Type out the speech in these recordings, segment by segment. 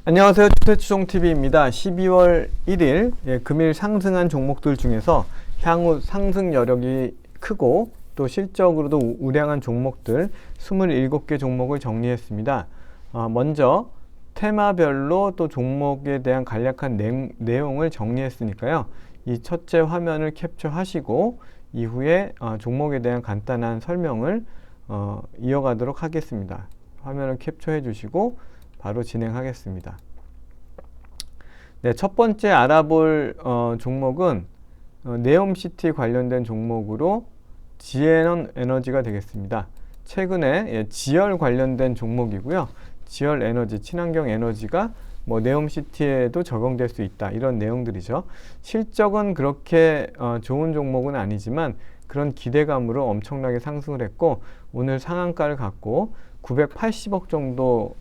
안녕하세요. 최추종TV입니다. 12월 1일 금일 상승한 종목들 중에서 향후 상승 여력이 크고 또 실적으로도 우량한 종목들 27개 종목을 정리했습니다. 먼저 테마별로 또 종목에 대한 간략한 내용을 정리했으니까요. 이 첫째 화면을 캡처하시고 이후에 종목에 대한 간단한 설명을 이어가도록 하겠습니다. 화면을 캡처해 주시고 바로 진행하겠습니다. 네, 첫 번째 알아볼 종목은 네옴시티 관련된 종목으로 지에넌 에너지가 되겠습니다. 최근에 지열 관련된 종목이고요. 지열 에너지, 친환경 에너지가 네옴시티에도 적용될 수 있다. 이런 내용들이죠. 실적은 그렇게 좋은 종목은 아니지만 그런 기대감으로 엄청나게 상승을 했고 오늘 상한가를 갖고 980억 정도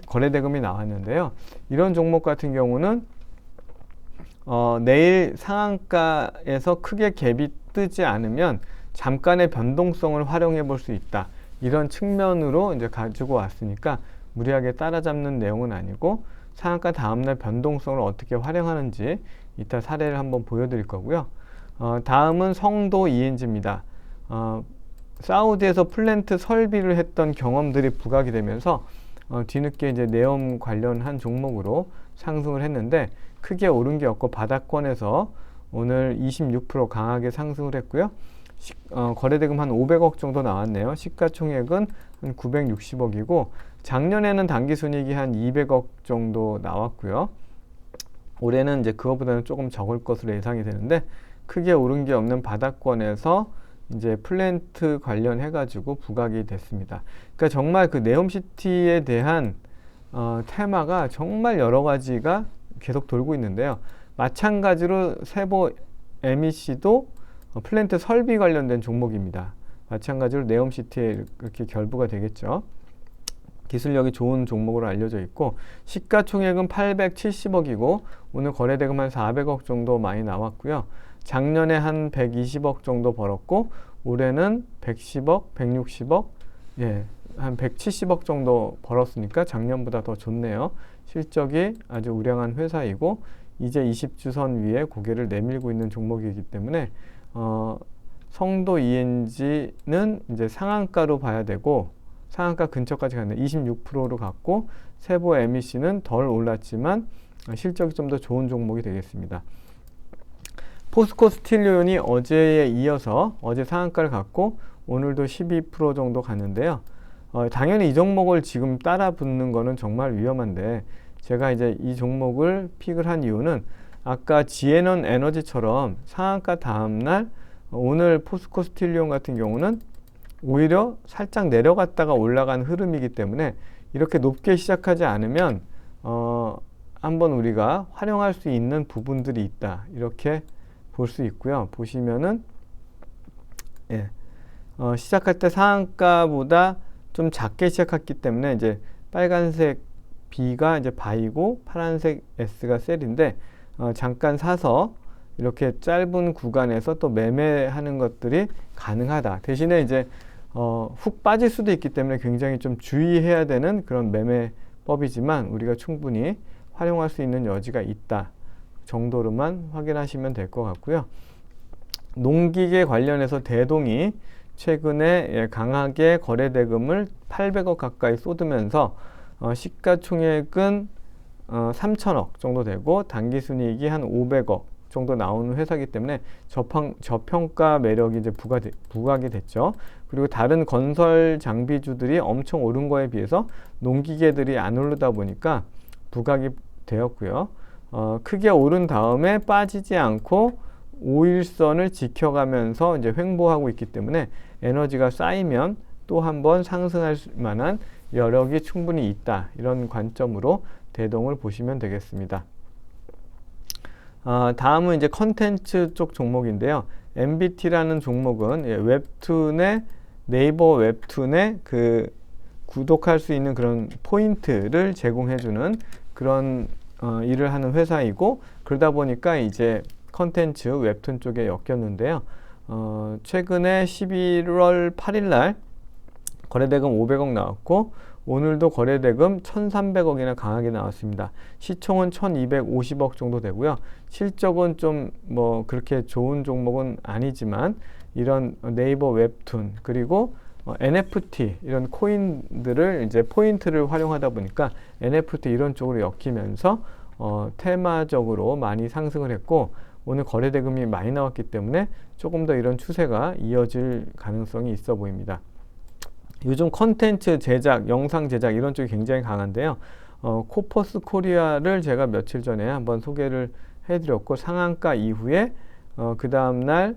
거래대금이 나왔는데요. 이런 종목 같은 경우는 내일 상한가에서 크게 갭이 뜨지 않으면 잠깐의 변동성을 활용해 볼 수 있다. 이런 측면으로 이제 가지고 왔으니까 무리하게 따라잡는 내용은 아니고 상한가 다음날 변동성을 어떻게 활용하는지 이따 사례를 한번 보여드릴 거고요. 다음은 성도 ENG입니다. 사우디에서 플랜트 설비를 했던 경험들이 부각이 되면서 뒤늦게 이제 네옴 관련한 종목으로 상승을 했는데 크게 오른 게 없고 바닥권에서 오늘 26% 강하게 상승을 했고요. 거래대금 한 500억 정도 나왔네요. 시가총액은 한 960억이고 작년에는 당기순이익이 한 200억 정도 나왔고요. 올해는 이제 그거보다는 조금 적을 것으로 예상이 되는데 크게 오른 게 없는 바닥권에서 이제 플랜트 관련해 가지고 부각이 됐습니다. 그러니까 정말 그 네옴시티에 대한 테마가 정말 여러 가지가 계속 돌고 있는데요. 마찬가지로 세보 MEC도 플랜트 설비 관련된 종목입니다. 마찬가지로 네옴시티에 이렇게 결부가 되겠죠. 기술력이 좋은 종목으로 알려져 있고 시가총액은 870억이고 오늘 거래대금 한 400억 정도 많이 나왔고요. 작년에 한 120억 정도 벌었고 올해는 110억, 160억, 한 170억 정도 벌었으니까 작년보다 더 좋네요. 실적이 아주 우량한 회사이고 이제 20주선 위에 고개를 내밀고 있는 종목이기 때문에 성도 ENG는 이제 상한가로 봐야 되고 상한가 근처까지 갔는데 26%로 갔고 세보 MEC는 덜 올랐지만 실적이 좀 더 좋은 종목이 되겠습니다. 포스코 스틸리온이 어제에 이어서 어제 상한가를 갖고 오늘도 12% 정도 갔는데요. 당연히 이 종목을 지금 따라 붙는 거는 정말 위험한데 제가 이제 이 종목을 픽을 한 이유는 아까 지에넌 에너지처럼 상한가 다음날 오늘 포스코 스틸리온 같은 경우는 오히려 살짝 내려갔다가 올라간 흐름이기 때문에 이렇게 높게 시작하지 않으면 한번 우리가 활용할 수 있는 부분들이 있다. 이렇게 볼 수 있고요. 보시면은 시작할 때 상한가보다 좀 작게 시작했기 때문에 이제 빨간색 B가 이제 바이고 파란색 S가 셀인데 잠깐 사서 이렇게 짧은 구간에서 또 매매하는 것들이 가능하다. 대신에 이제 훅 빠질 수도 있기 때문에 굉장히 좀 주의해야 되는 그런 매매법이지만 우리가 충분히 활용할 수 있는 여지가 있다 정도로만 확인하시면 될 것 같고요. 농기계 관련해서 대동이 최근에 강하게 거래대금을 800억 가까이 쏟으면서 시가총액은 3천억 정도 되고 당기순이익이 한 500억 정도 나오는 회사이기 때문에 저평가 매력이 이제 부각이 됐죠. 그리고 다른 건설 장비주들이 엄청 오른 거에 비해서 농기계들이 안 오르다 보니까 부각이 되었고요. 크게 오른 다음에 빠지지 않고 5일선을 지켜가면서 이제 횡보하고 있기 때문에 에너지가 쌓이면 또 한번 상승할 만한 여력이 충분히 있다. 이런 관점으로 대동을 보시면 되겠습니다. 다음은 이제 컨텐츠 쪽 종목인데요. MBT라는 종목은 웹툰의 네이버 웹툰에 그 구독할 수 있는 그런 포인트를 제공해주는 그런 일을 하는 회사이고 그러다 보니까 이제 컨텐츠 웹툰 쪽에 엮였는데요. 최근에 11월 8일 날 거래대금 500억 나왔고 오늘도 거래대금 1,300억이나 강하게 나왔습니다. 시총은 1,250억 정도 되고요. 실적은 좀 뭐 그렇게 좋은 종목은 아니지만 이런 네이버 웹툰 그리고 NFT 이런 코인들을 이제 포인트를 활용하다 보니까 NFT 이런 쪽으로 엮이면서 테마적으로 많이 상승을 했고 오늘 거래대금이 많이 나왔기 때문에 조금 더 이런 추세가 이어질 가능성이 있어 보입니다. 요즘 컨텐츠 제작, 영상 제작 이런 쪽이 굉장히 강한데요. 코퍼스 코리아를 제가 며칠 전에 한번 소개를 해드렸고 상한가 이후에 그 다음날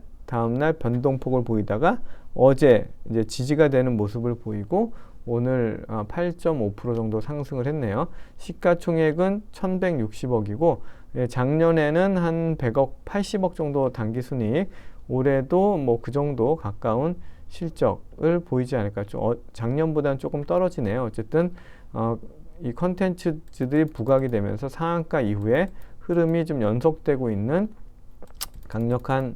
변동폭을 보이다가 어제 이제 지지가 되는 모습을 보이고 오늘 8.5% 정도 상승을 했네요. 시가총액은 1,160억이고 작년에는 한 100억, 80억 정도 당기순이익, 올해도 뭐 그 정도 가까운 실적을 보이지 않을까. 작년보다는 조금 떨어지네요. 어쨌든 이 컨텐츠들이 부각이 되면서 상한가 이후에 흐름이 좀 연속되고 있는 강력한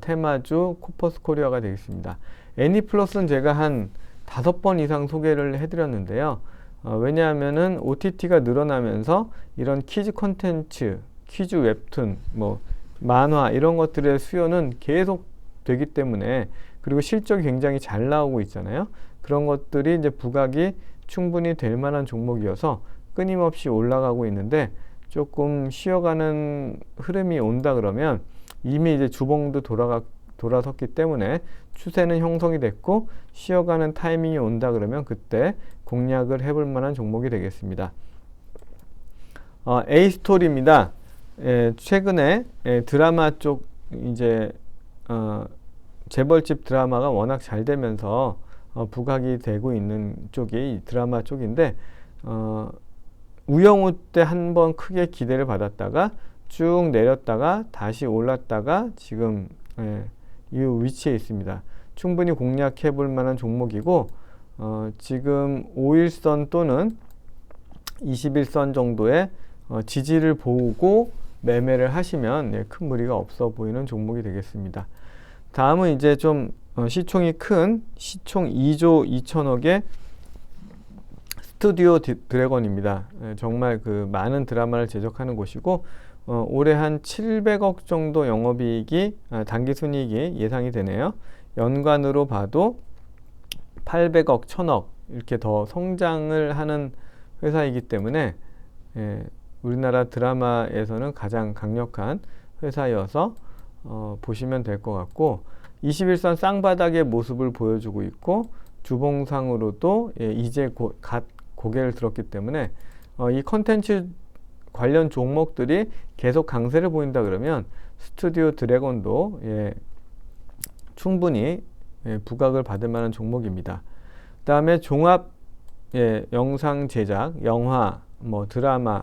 테마주 코퍼스 코리아가 되겠습니다. 애니플러스는 제가 한 5번 이상 소개를 해드렸는데요. 왜냐하면은 OTT가 늘어나면서 이런 키즈 콘텐츠, 키즈 웹툰, 뭐 만화 이런 것들의 수요는 계속 되기 때문에 그리고 실적이 굉장히 잘 나오고 있잖아요. 그런 것들이 이제 부각이 충분히 될 만한 종목이어서 끊임없이 올라가고 있는데 조금 쉬어가는 흐름이 온다 그러면 이미 이제 주봉도 돌아섰기 때문에 추세는 형성이 됐고 쉬어가는 타이밍이 온다 그러면 그때 공략을 해볼 만한 종목이 되겠습니다. A스토리입니다. 최근에 드라마 쪽 이제 재벌집 드라마가 워낙 잘 되면서 부각이 되고 있는 쪽이 드라마 쪽인데 우영우 때 한번 크게 기대를 받았다가 쭉 내렸다가 다시 올랐다가 지금 이 위치에 있습니다. 충분히 공략해 볼 만한 종목이고 지금 5일선 또는 21선 정도의 지지를 보고 매매를 하시면 큰 무리가 없어 보이는 종목이 되겠습니다. 다음은 이제 좀 시총이 큰 시총 2조 2천억의 스튜디오 드래곤입니다. 정말 그 많은 드라마를 제작하는 곳이고 올해 한 700억 정도 영업이익이 당기순이익이 예상이 되네요. 연간으로 봐도 800억, 1000억 이렇게 더 성장을 하는 회사이기 때문에 우리나라 드라마에서는 가장 강력한 회사여서 보시면 될 것 같고 21선 쌍바닥의 모습을 보여주고 있고 주봉상으로도 이제 갓 고개를 들었기 때문에 이 컨텐츠 관련 종목들이 계속 강세를 보인다 그러면 스튜디오 드래곤도 충분히 부각을 받을 만한 종목입니다. 그 다음에 종합 영상 제작, 영화, 뭐 드라마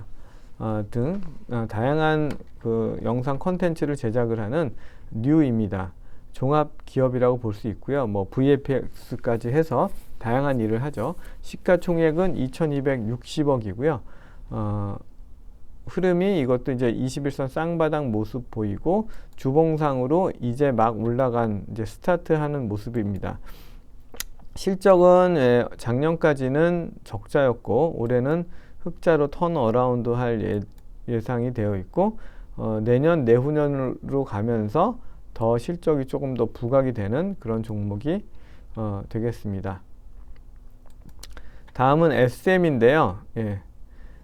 등 다양한 그 영상 콘텐츠를 제작을 하는 뉴입니다. 종합 기업이라고 볼 수 있고요. 뭐 VFX까지 해서 다양한 일을 하죠. 시가총액은 2,260억이고요. 흐름이 이것도 이제 21선 쌍바닥 모습 보이고 주봉상으로 이제 막 올라간 이제 스타트하는 모습입니다. 실적은 작년까지는 적자였고 올해는 흑자로 턴어라운드 할 예상이 되어 있고 내년 내후년으로 가면서 더 실적이 조금 더 부각이 되는 그런 종목이 되겠습니다. 다음은 SM인데요.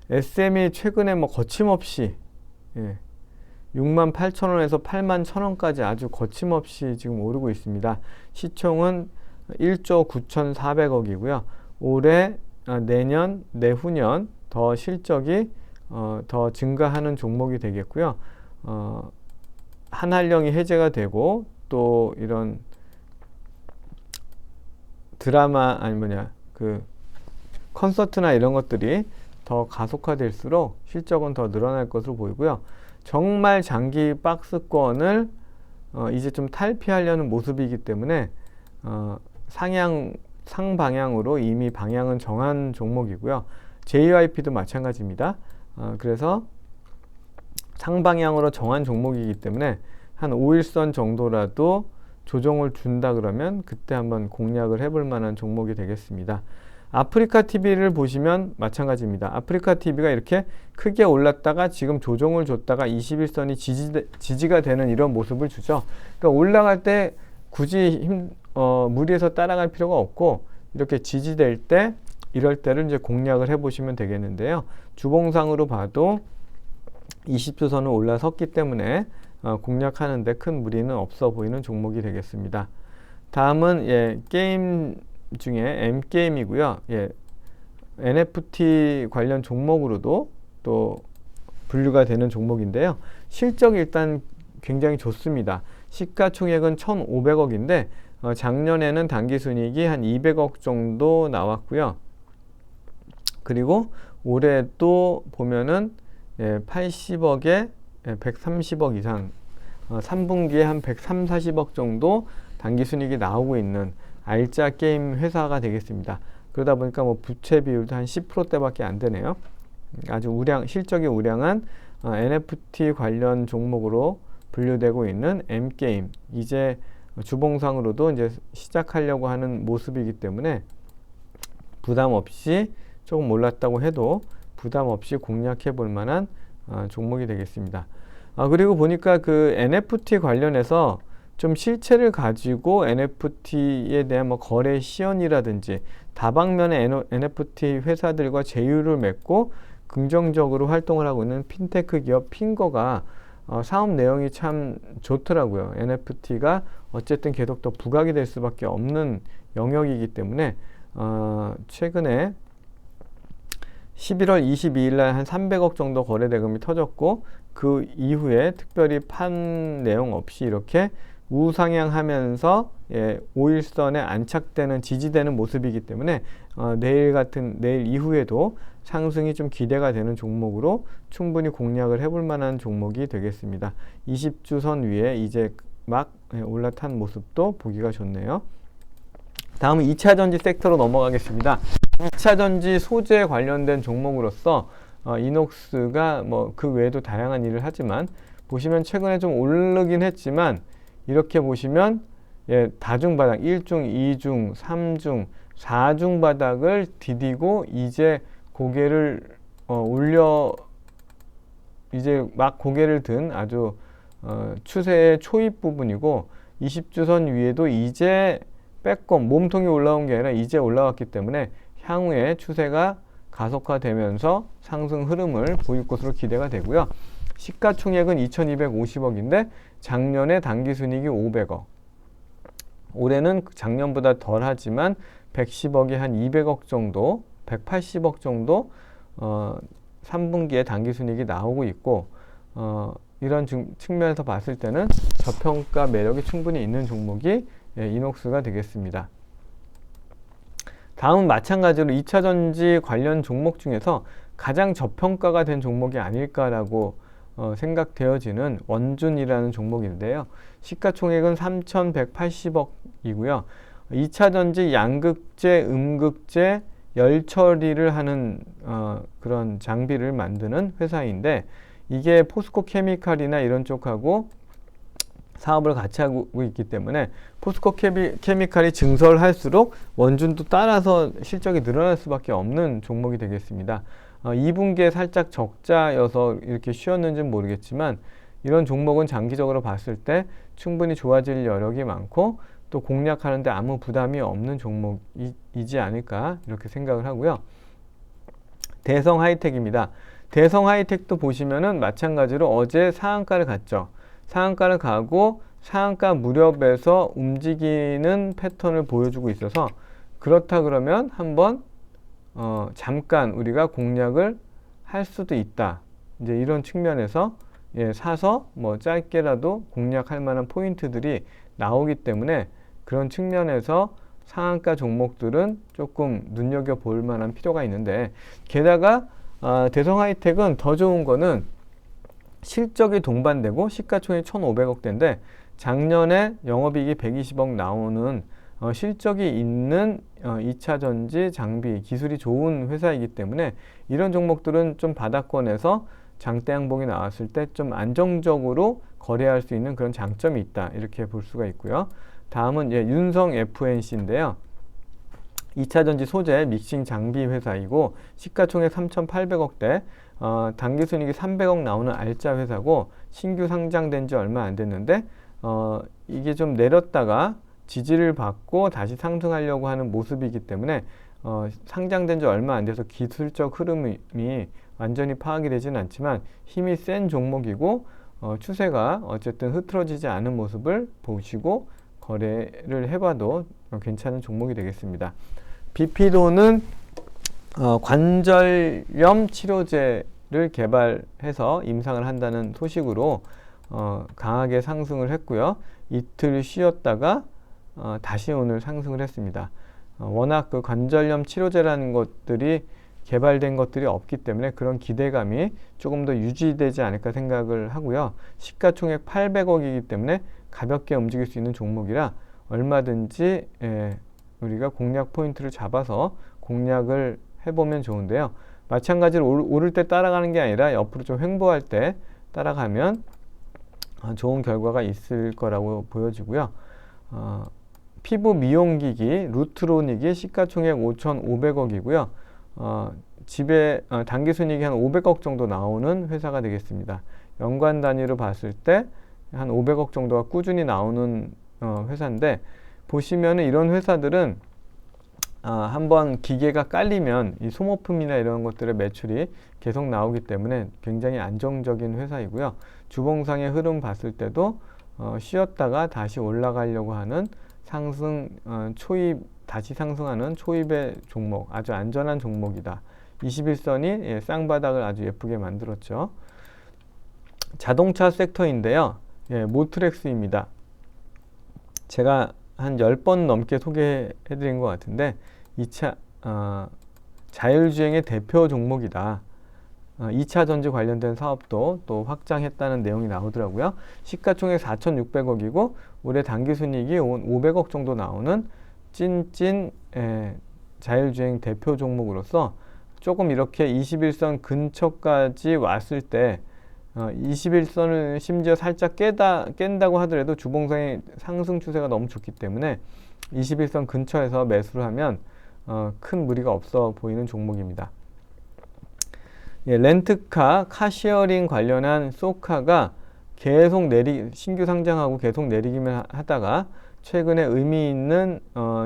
SM이 최근에 뭐 거침없이 68,000원에서 81,000원까지 아주 거침없이 지금 오르고 있습니다. 시총은 1조 9,400억이고요. 올해, 내년, 내후년 더 실적이 더 증가하는 종목이 되겠고요. 한한령이 해제가 되고 또 이런 드라마 그 콘서트나 이런 것들이 더 가속화될수록 실적은 더 늘어날 것으로 보이고요. 정말 장기 박스권을 이제 좀 탈피하려는 모습이기 때문에 상방향으로 이미 방향은 정한 종목이고요. JYP도 마찬가지입니다. 그래서 상방향으로 정한 종목이기 때문에 한 5일선 정도라도 조정을 준다 그러면 그때 한번 공략을 해볼 만한 종목이 되겠습니다. 아프리카 TV를 보시면 마찬가지입니다. 아프리카 TV가 이렇게 크게 올랐다가 지금 조정을 줬다가 21선이 지지가 되는 이런 모습을 주죠. 그러니까 올라갈 때 굳이 무리해서 따라갈 필요가 없고 이렇게 지지될 때 이럴 때를 이제 공략을 해 보시면 되겠는데요. 주봉상으로 봐도 20주선을 올라섰기 때문에 공략하는데 큰 무리는 없어 보이는 종목이 되겠습니다. 다음은 게임 중에 M게임이고요. NFT 관련 종목으로도 또 분류가 되는 종목인데요. 실적이 일단 굉장히 좋습니다. 시가총액은 1,500억인데 작년에는 당기순이익이 한 200억 정도 나왔고요. 그리고 올해도 보면은 80억에 130억 이상 3분기에 한 130~40억 정도 당기순이익이 나오고 있는 알짜 게임 회사가 되겠습니다. 그러다 보니까 뭐 부채 비율도 한 10%대밖에 안 되네요. 아주 실적이 우량한 NFT 관련 종목으로 분류되고 있는 M게임. 이제 주봉상으로도 이제 시작하려고 하는 모습이기 때문에 부담 없이 조금 올랐다고 해도 부담 없이 공략해 볼 만한 종목이 되겠습니다. 그리고 보니까 그 NFT 관련해서 좀 실체를 가지고 NFT에 대한 뭐 거래 시연이라든지 다방면의 NFT 회사들과 제휴를 맺고 긍정적으로 활동을 하고 있는 핀테크 기업 핑거가 사업 내용이 참 좋더라고요. NFT가 어쨌든 계속 더 부각이 될 수밖에 없는 영역이기 때문에 최근에 11월 22일 날 한 300억 정도 거래 대금이 터졌고 그 이후에 특별히 판 내용 없이 이렇게 우상향하면서 5일선에 안착되는 지지되는 모습이기 때문에 내일 이후에도 상승이 좀 기대가 되는 종목으로 충분히 공략을 해볼 만한 종목이 되겠습니다. 20주선 위에 이제 막 올라탄 모습도 보기가 좋네요. 다음은 2차전지 섹터로 넘어가겠습니다. 2차전지 소재 관련된 종목으로서 이녹스가 뭐 그 외에도 다양한 일을 하지만 보시면 최근에 좀 오르긴 했지만 이렇게 보시면 다중바닥 1중, 2중, 3중, 4중 바닥을 디디고 이제 고개를 이제 막 고개를 든 아주 추세의 초입 부분이고 20주선 위에도 이제 빼꼼 몸통이 올라온 게 아니라 이제 올라왔기 때문에 향후에 추세가 가속화되면서 상승 흐름을 보일 것으로 기대가 되고요. 시가총액은 2,250억인데 작년에 당기순이익이 500억. 올해는 작년보다 덜 하지만 110억에 한 200억 정도, 180억 정도 3분기에 당기순이익이 나오고 있고 이런 측면에서 봤을 때는 저평가 매력이 충분히 있는 종목이 이녹스가 되겠습니다. 다음은 마찬가지로 2차전지 관련 종목 중에서 가장 저평가가 된 종목이 아닐까라고 생각되어지는 원준이라는 종목인데요. 시가총액은 3,180억이고요. 2차전지 양극재, 음극재, 열처리를 하는 그런 장비를 만드는 회사인데 이게 포스코 케미칼이나 이런 쪽하고 사업을 같이 하고 있기 때문에 포스코 케미칼이 증설할수록 원준도 따라서 실적이 늘어날 수밖에 없는 종목이 되겠습니다. 2분기에 살짝 적자여서 이렇게 쉬었는지는 모르겠지만 이런 종목은 장기적으로 봤을 때 충분히 좋아질 여력이 많고 또 공략하는데 아무 부담이 없는 종목이지 않을까 이렇게 생각을 하고요. 대성하이텍입니다. 대성하이텍도 보시면은 마찬가지로 어제 상한가를 갔죠. 상한가를 가고 상한가 무렵에서 움직이는 패턴을 보여주고 있어서 그렇다 그러면 한번 잠깐 우리가 공략을 할 수도 있다. 이제 이런 측면에서 사서 뭐 짧게라도 공략할 만한 포인트들이 나오기 때문에 그런 측면에서 상한가 종목들은 조금 눈여겨볼 만한 필요가 있는데 게다가 대성하이텍은 더 좋은 거는 실적이 동반되고 시가총액 1,500억대인데 작년에 영업이익이 120억 나오는 실적이 있는 2차전지 장비 기술이 좋은 회사이기 때문에 이런 종목들은 좀 바닥권에서 장대 양봉이 나왔을 때 좀 안정적으로 거래할 수 있는 그런 장점이 있다 이렇게 볼 수가 있고요. 다음은 윤성 FNC인데요. 2차전지 소재 믹싱 장비 회사이고 시가총액 3,800억대, 당기순이익이 300억 나오는 알짜 회사고 신규 상장된 지 얼마 안 됐는데 이게 좀 내렸다가 지지를 받고 다시 상승하려고 하는 모습이기 때문에 상장된 지 얼마 안 돼서 기술적 흐름이 완전히 파악이 되지는 않지만 힘이 센 종목이고 추세가 어쨌든 흐트러지지 않은 모습을 보시고 거래를 해봐도 괜찮은 종목이 되겠습니다. 비피도는 관절염 치료제를 개발해서 임상을 한다는 소식으로 강하게 상승을 했고요. 이틀 쉬었다가 다시 오늘 상승을 했습니다. 워낙 그 관절염 치료제라는 것들이 개발된 것들이 없기 때문에 그런 기대감이 조금 더 유지되지 않을까 생각을 하고요. 시가총액 800억이기 때문에 가볍게 움직일 수 있는 종목이라 얼마든지 우리가 공략 포인트를 잡아서 공략을 해보면 좋은데요. 마찬가지로 오를 때 따라가는 게 아니라 옆으로 좀 횡보할 때 따라가면 좋은 결과가 있을 거라고 보여지고요. 피부 미용기기 루트로닉이 시가총액 5,500억이고요. 집에 당기순이익이 한 500억 정도 나오는 회사가 되겠습니다. 연간 단위로 봤을 때 한 500억 정도가 꾸준히 나오는 회사인데, 보시면은 이런 회사들은 한번 기계가 깔리면 이 소모품이나 이런 것들의 매출이 계속 나오기 때문에 굉장히 안정적인 회사이고요. 주봉상의 흐름 봤을 때도 쉬었다가 다시 올라가려고 하는 상승 초입, 다시 상승하는 초입의 종목, 아주 안전한 종목이다. 21선이 쌍바닥을 아주 예쁘게 만들었죠. 자동차 섹터인데요. 모트렉스입니다. 제가 한 10번 넘게 소개해드린 것 같은데 2차 자율주행의 대표 종목이다. 2차 전지 관련된 사업도 또 확장했다는 내용이 나오더라고요. 시가총액 4,600억이고 올해 당기순이익이 500억 정도 나오는 찐 자율주행 대표 종목으로서 조금 이렇게 21선 근처까지 왔을 때 21선을 심지어 살짝 깬다고 하더라도 주봉상의 상승 추세가 너무 좋기 때문에 21선 근처에서 매수를 하면 큰 무리가 없어 보이는 종목입니다. 렌트카, 카시어링 관련한 소카가 계속 신규 상장하고 계속 내리기만 하다가 최근에 의미 있는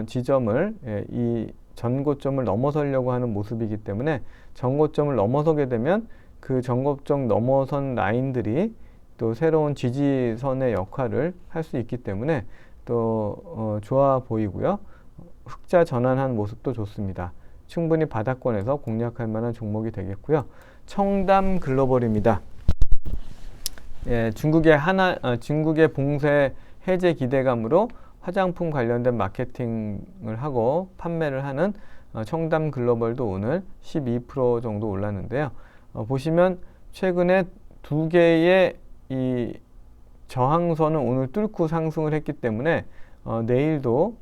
지점을 이 전고점을 넘어서려고 하는 모습이기 때문에 전고점을 넘어서게 되면 그 전고점 넘어선 라인들이 또 새로운 지지선의 역할을 할 수 있기 때문에 또 좋아 보이고요. 흑자 전환한 모습도 좋습니다. 충분히 바닥권에서 공략할 만한 종목이 되겠고요. 청담 글로벌입니다. 중국의 봉쇄 해제 기대감으로 화장품 관련된 마케팅을 하고 판매를 하는 청담 글로벌도 오늘 12% 정도 올랐는데요. 보시면 최근에 두 개의 이 저항선을 오늘 뚫고 상승을 했기 때문에 내일도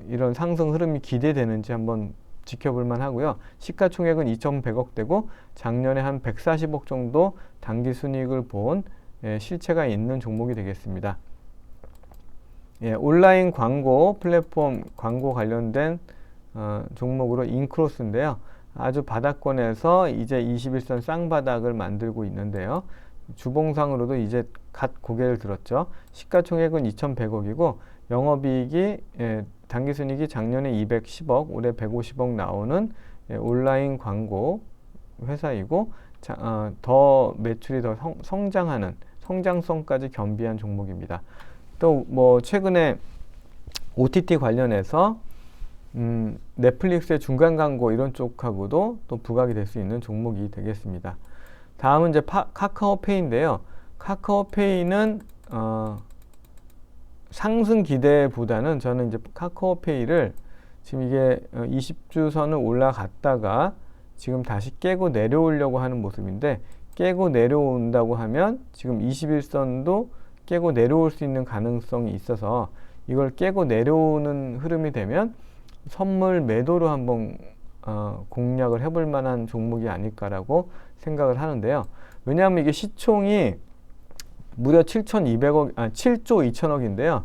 이런 상승 흐름이 기대되는지 한번 지켜볼 만하고요. 시가총액은 2,100억대고 작년에 한 140억 정도 당기순이익을 본 실체가 있는 종목이 되겠습니다. 온라인 광고 플랫폼 광고 관련된 종목으로 인크로스인데요. 아주 바닥권에서 이제 21선 쌍바닥을 만들고 있는데요. 주봉상으로도 이제 갓 고개를 들었죠. 시가총액은 2,100억이고 영업이익이 당기순이익이 작년에 210억, 올해 150억 나오는 온라인 광고 회사이고 더 매출이 더 성장하는 성장성까지 겸비한 종목입니다. 또 뭐 최근에 OTT 관련해서 넷플릭스의 중간 광고 이런 쪽하고도 또 부각이 될 수 있는 종목이 되겠습니다. 다음은 이제 카카오페이인데요. 카카오페이는 상승 기대보다는 저는 이제 카카오페이를 지금 이게 20주선을 올라갔다가 지금 다시 깨고 내려오려고 하는 모습인데, 깨고 내려온다고 하면 지금 21선도 깨고 내려올 수 있는 가능성이 있어서 이걸 깨고 내려오는 흐름이 되면 선물 매도로 한번 공략을 해볼 만한 종목이 아닐까라고 생각을 하는데요. 왜냐하면 이게 시총이 무려 7조 2천억인데요.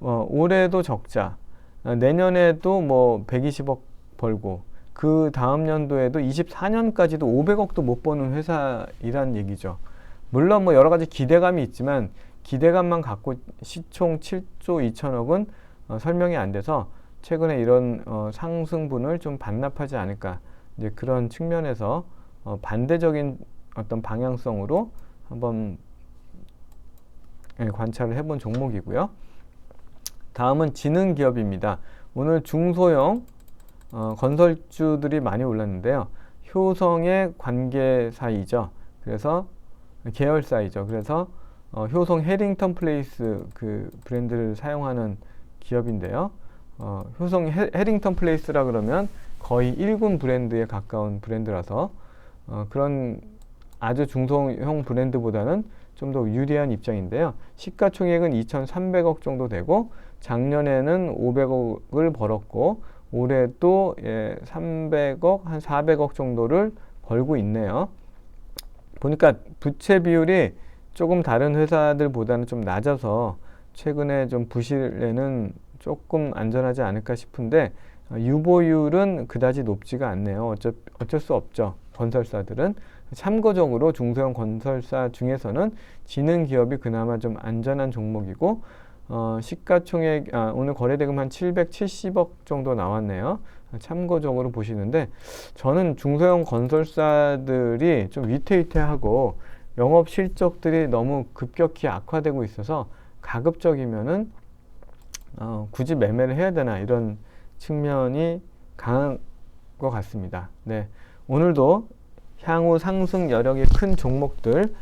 올해도 적자, 내년에도 뭐 120억 벌고 그 다음 연도에도 24년까지도 500억도 못 버는 회사이란 얘기죠. 물론 뭐 여러 가지 기대감이 있지만 기대감만 갖고 시총 7조 2천억은 설명이 안 돼서 최근에 이런 상승분을 좀 반납하지 않을까, 이제 그런 측면에서 반대적인 어떤 방향성으로 한번 관찰을 해본 종목이고요. 다음은 지능 기업입니다. 오늘 중소형 건설주들이 많이 올랐는데요. 효성의 관계사이죠. 그래서 계열사이죠. 그래서 효성 해링턴 플레이스 그 브랜드를 사용하는 기업인데요. 효성 해링턴 플레이스라 그러면 거의 1군 브랜드에 가까운 브랜드라서 그런 아주 중소형 브랜드보다는 좀 더 유리한 입장인데요. 시가총액은 2,300억 정도 되고 작년에는 500억을 벌었고 올해 또 300억, 한 400억 정도를 벌고 있네요. 보니까 부채 비율이 조금 다른 회사들보다는 좀 낮아서 최근에 좀 부실에는 조금 안전하지 않을까 싶은데 유보율은 그다지 높지가 않네요. 어쩔 수 없죠. 건설사들은. 참고적으로 중소형 건설사 중에서는 지능 기업이 그나마 좀 안전한 종목이고 시가총액 오늘 거래대금 한 770억 정도 나왔네요. 참고적으로 보시는데 저는 중소형 건설사들이 좀 위태위태하고 영업 실적들이 너무 급격히 악화되고 있어서 가급적이면은 굳이 매매를 해야 되나 이런 측면이 강한 것 같습니다. 네, 오늘도 향후 상승 여력이 큰 종목들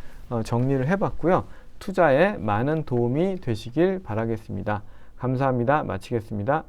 정리를 해봤고요. 투자에 많은 도움이 되시길 바라겠습니다. 감사합니다. 마치겠습니다.